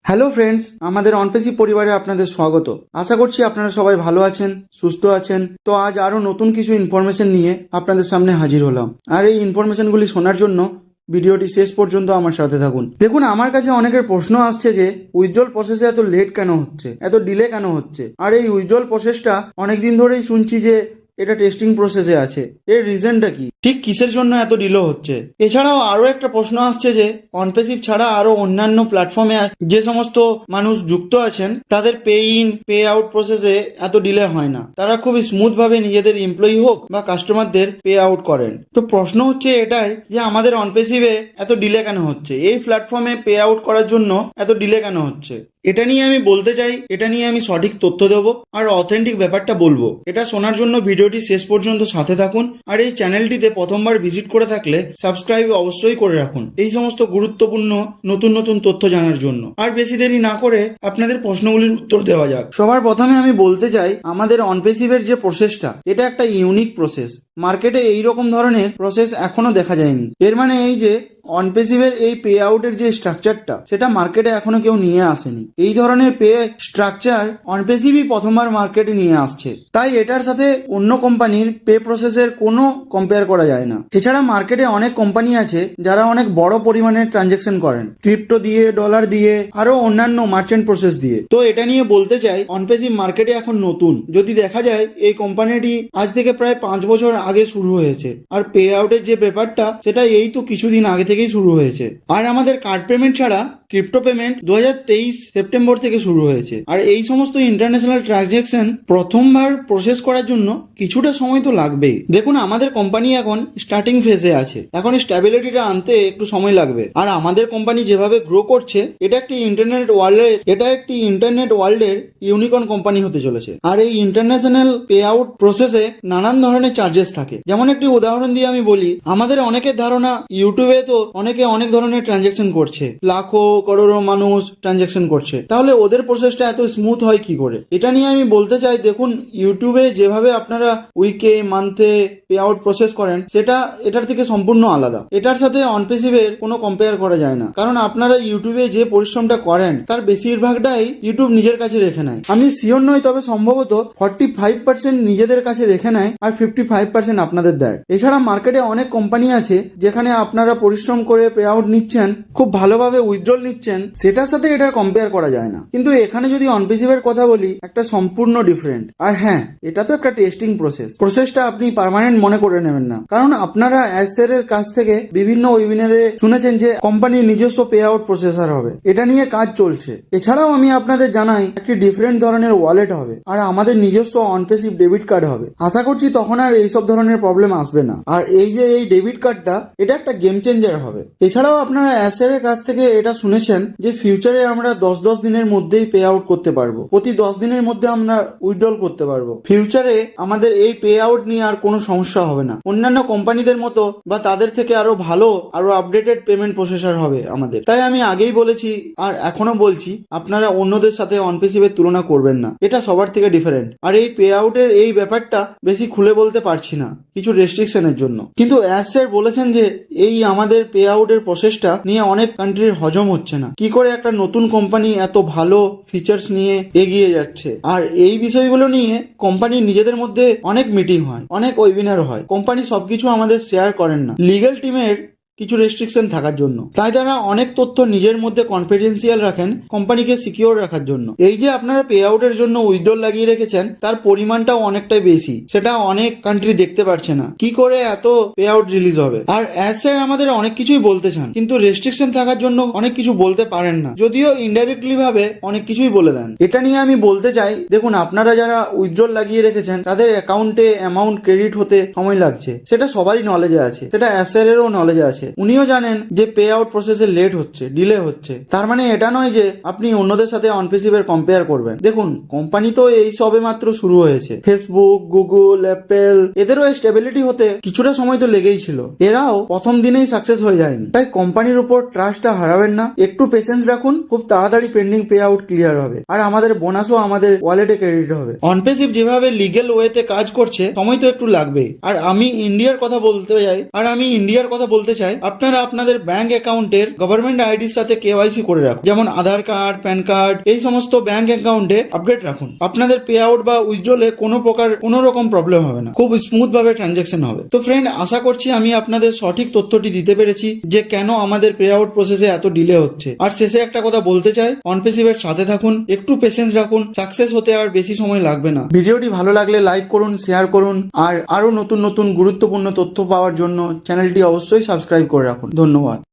Hello friends, আমাদের অনপেসি পরিবারে আপনাদের স্বাগত। আশা করছি আপনারা সবাই ভালো আছেন, সুস্থ আছেন। তো আজ আরও নতুন কিছু ইনফরমেশন নিয়ে আপনাদের সামনে হাজির হলাম। আর এই ইনফরমেশনগুলি শোনার জন্য ভিডিওটি শেষ পর্যন্ত আমার সাথে থাকুন। দেখুন, আমার কাছে অনেকের প্রশ্ন আসছে যে উইথড্রল প্রসেসে এত লেট কেন হচ্ছে, এত ডিলে কেন হচ্ছে। আর এই উইথড্রল প্রসেসটা অনেকদিন ধরেই শুনছি যে এটা টেস্টিং প্রসেসে আছে। এর রিজনটা কি, ঠিক কিসের জন্য এত ডিলে হচ্ছে? এছাড়াও আরো একটা প্রশ্ন আসছে যে অনপেসিভ ছাড়া আরো অন্যান্য প্ল্যাটফর্মে যে সমস্ত মানুষ যুক্ত আছেন তাদের পে ইন পে আউট প্রসেসে এত ডিলে হয় না, তারা খুব স্মুথ ভাবে নিজেদের এমপ্লয়ি হোক বা কাস্টমারদের পে আউট করেন। তো প্রশ্ন হচ্ছে এটাই যে আমাদের অনপেসিভে এত ডিলে কেন হচ্ছে, এই প্ল্যাটফর্মে পে আউট করার জন্য এত ডিলে কেন হচ্ছে। এটা নিয়ে আমি বলতে চাই, এটা নিয়ে আমি সঠিক তথ্য দেবো আর অথেন্টিক ব্যাপারটা বলবো। এটা শোনার জন্য ভিডিওটি শেষ পর্যন্ত সাথে থাকুন। আর এই চ্যানেলটিতে প্রথমবার ভিজিট করে থাকলে সাবস্ক্রাইব অবশ্যই করে রাখুন এই সমস্ত গুরুত্বপূর্ণ নতুন নতুন তথ্য জানার জন্য। আর বেশি দেরি না করে আপনাদের প্রশ্নগুলির উত্তর দেওয়া যাক। সবার প্রথমে আমি বলতে চাই, আমাদের অনপেসিভের যে প্রসেসটা, এটা একটা ইউনিক প্রসেস। মার্কেটে এইরকম ধরনের প্রসেস এখনো দেখা যায়নি। এর মানে এই যে অনপেসিভের এই পে আউটের যে স্ট্রাকচারটা, সেটা মার্কেটে এখনো কেউ নিয়ে আসেনি। এই ধরনের পে স্ট্রাকচার অনপেসিভই প্রথমবার মার্কেটে নিয়ে আসছে। তাই এটার সাথে অন্য কোম্পানির পে প্রসেসের কোনো কম্পেয়ার করা যায় না। এছাড়া মার্কেটে অনেক কোম্পানি আছে যারা অনেক বড় পরিমাণে ট্রানজেকশন করেন, ক্রিপ্টো দিয়ে, ডলার দিয়ে, আরো অন্যান্য মার্চেন্ট প্রসেস দিয়ে। তো এটা নিয়ে বলতে চাই, অনপেসিভ মার্কেটে এখন নতুন। যদি দেখা যায় এই কোম্পানিটি আজ থেকে প্রায় 5 বছর আগে শুরু হয়েছে, আর পে আউটের যে ব্যাপারটা সেটা এই তো কিছুদিন আগে থেকেই শুরু হয়েছে। আর আমাদের কার্ড পেমেন্ট ছাড়া ক্রিপ্টো পেমেন্ট 2023 সেপ্টেম্বর থেকে শুরু হয়েছে। আর এই সমস্ত ইন্টারন্যাশনাল ট্রানজ্যাকশন প্রথমবার প্রসেস করার জন্য কিছুটা সময় তো লাগবেই। দেখুন, আমাদের কোম্পানি এখন স্টার্টিং ফেজে আছে, এখন স্ট্যাবিলিটিটা আনতে একটু সময় লাগবে। আর আমাদের কোম্পানি যেভাবে গ্রো করছে, এটা একটি ইন্টারনেট ওয়ার্ল্ডের ইউনিকর্ন কোম্পানি হতে চলেছে। আর এই ইন্টারন্যাশনাল পে আউট প্রসেসে নানান ধরনের চার্জেস থাকে। যেমন একটি উদাহরণ দিয়ে আমি বলি, আমাদের অনেকের ধারণা ইউটিউবে তো অনেকে অনেক ধরনের ট্রানজ্যাকশন করছে, লাখো করোড়ো মানুষ ট্রানজ্যাকশন করছে, তাহলে ওদের প্রসেসটা এত স্মুথ হয় কি করে? এটা নিয়ে আমি বলতে চাই, দেখুন, ইউটিউবে যেভাবে আপনারা উইকে মান্থে পে আউট প্রসেস করেন, সেটা এটার থেকে সম্পূর্ণ আলাদা। এটার সাথে অনপেসিভের কোনো কম্পেয়ার করা যায় না। কারণ আপনারা ইউটিউবে যে পরিশ্রমটা করেন তার বেশিরভাগটাই ইউটিউব নিজের কাছে রেখে নেয়। আমি শিওর নই, তবে সম্ভবত 45% নিজেদের কাছে রেখে নেয় আর 55% আপনাদের দেয়। এছাড়া মার্কেটে অনেক কোম্পানি আছে যেখানে আপনারা পরিশ্রম করে পে আউট নিচ্ছেন, খুব ভালোভাবে উইথড্রল নিচ্ছেন, সেটার সাথে এটার কম্পেয়ার করা যায় না। কিন্তু এখানে যদি অনপেসিভের কথা বলি, একটা সম্পূর্ণ ডিফারেন্ট। আর হ্যাঁ, এটা তো একটা টেস্টিং প্রসেসটা আপনি পার্মানেন্ট মনে করে নেবেন না। কারণ আপনারা অ্যাসের কাছ থেকে বিভিন্ন ওয়েবিনারে শুনেছেন যে কোম্পানির নিজস্ব পে আউট প্রসেসর হবে, এটা নিয়ে কাজ চলছে। এছাড়াও আমি আপনাদের জানাই, একটি ডিফারেন্ট ধরনের ওয়ালেট হবে আর আমাদের নিজস্ব অনপেসিভ ডেবিট কার্ড হবে। আশা করছি তখন আর এইসব ধরনের প্রবলেম আসবে না। আর এই যে এই ডেবিট কার্ডটা, এটা একটা গেম চেঞ্জার হবে। এছাড়াও আপনারা অ্যাসের কাছ থেকে এটা শুনেছেন যে ফিউচারে আমরা 10 দিনের মধ্যেই পে আউট করতে পারবো, প্রতি 10 দিনের মধ্যে আমরা উইথড্রল করতে পারবো। ফিউচারে আমাদের এই পে আউট নিয়ে আর কোনো সমস্যা হবে না। অন্যান্য কোম্পানিদের মতো বা তাদের থেকে আরো ভালো, আরো আপডেটেড পেমেন্ট প্রসেসর হবে আমাদের। তাই আমি আগেই বলেছি আর এখনো বলছি, আপনারা অন্যদের সাথে অনপেসিভের তুলনা করবেন না, এটা সবার থেকে ডিফারেন্ট। আর এই পে আউটের এই ব্যাপারটা বেশি খুলে বলতে পারছি না কিছু রেস্ট্রিকশনের জন্য, কিন্তু অ্যাস স্যার বলেছেন যে এই আমাদের পে আউটের প্রসেসটা নিয়ে অনেক কান্ট্রির হজম হচ্ছে না। কি করে একটা নতুন কোম্পানি এত ভালো ফিচার্স নিয়ে এগিয়ে যাচ্ছে। আর এই বিষয়গুলো নিয়ে কোম্পানির নিজেদের মধ্যে অনেক মিটিং হয়, অনেক ওয়েবিনার হয়। কোম্পানি সবকিছু আমাদের শেয়ার করেন না, লিগ্যাল টিমের কিছু রেস্ট্রিকশন থাকার জন্য। তাই তারা অনেক তথ্য নিজের মধ্যে কনফিডেন্সিয়াল রাখেন কোম্পানিকে সিকিউর রাখার জন্য। এই যে আপনারা পে আউটের জন্য উইথড্রল লাগিয়ে রেখেছেন, তার পরিমাণটাও অনেকটাই বেশি, সেটা অনেক কান্ট্রি দেখতে পারছে না। কি করে এত পে আউট রিলিজ হবে? আর অ্যাজ স্যার আমাদের অনেক কিছুই বলতে চান, কিন্তু রেস্ট্রিকশন থাকার জন্য অনেক কিছু বলতে পারেন না, যদিও ইনডাইরেক্টলি ভাবে অনেক কিছুই বলে দেন। এটা নিয়ে আমি বলতে চাই, দেখুন, আপনারা যারা উইথড্রল লাগিয়ে রেখেছেন তাদের অ্যাকাউন্টে অ্যামাউন্ট ক্রেডিট হতে সময় লাগছে, সেটা সবারই নলেজে আছে, সেটা অ্যাজ স্যারেরও নলেজে আছে। উনিও জানেন যে পে আউট প্রসেসে লেট হচ্ছে, ডিলে হচ্ছে। তার মানে এটা নয় যে আপনি অন্যদের সাথে অনপেসিভের কম্পেয়ার করবেন। দেখুন, কোম্পানি তো এই সবে মাত্র শুরু হয়েছে। ফেসবুক, গুগল, অ্যাপেল, এদেরও স্টেবিলিটি হতে কিছুটা সময় তো লেগেই ছিল। এরাও প্রথম দিনেই সাকসেস হয়ে যায়নি। তাই কোম্পানির উপর ট্রাস্টটা হারাবেন না, একটু পেশেন্স রাখুন, খুব তাড়াতাড়ি পেন্ডিং পে আউট ক্লিয়ার হবে আর আমাদের বোনাসও আমাদের ওয়ালেটে ক্রেডিট হবে। অনপেসিভ যেভাবে লিগ্যাল ওয়েতে কাজ করছে, সময় তো একটু লাগবেই। আর আমি ইন্ডিয়ার কথা বলতে চাই, আপনারা আপনাদের ব্যাংক অ্যাকাউন্টের গভর্নমেন্ট আইডির সাথে কেওয়াইসি করে রাখুন, যেমন আধার কার্ড, প্যান কার্ড, এই সমস্ত ব্যাংক অ্যাকাউন্টে আপডেট রাখুন। আপনাদের পে আউট বা উইথড্রলে কোনো রকম প্রবলেম হবে না, খুব স্মুথ ভাবে ট্রানজ্যাকশন হবে। তো ফ্রেন্ড, আশা করছি আমি আপনাদের সঠিক তথ্যটি দিতে পেরেছি যে কেন আমাদের পে আউট প্রসেসে এত ডিলে হচ্ছে। আর শেষে একটা কথা বলতে চাই, অনপেসিভের সাথে থাকুন, একটু পেশেন্স রাখুন, সাকসেস হতে আর বেশি সময় লাগবে না। ভিডিওটি ভালো লাগলে লাইক করুন, শেয়ার করুন, আর আরো নতুন নতুন গুরুত্বপূর্ণ তথ্য পাওয়ার জন্য চ্যানেলটি অবশ্যই সাবস্ক্রাইব করে রাখুন। ধন্যবাদ।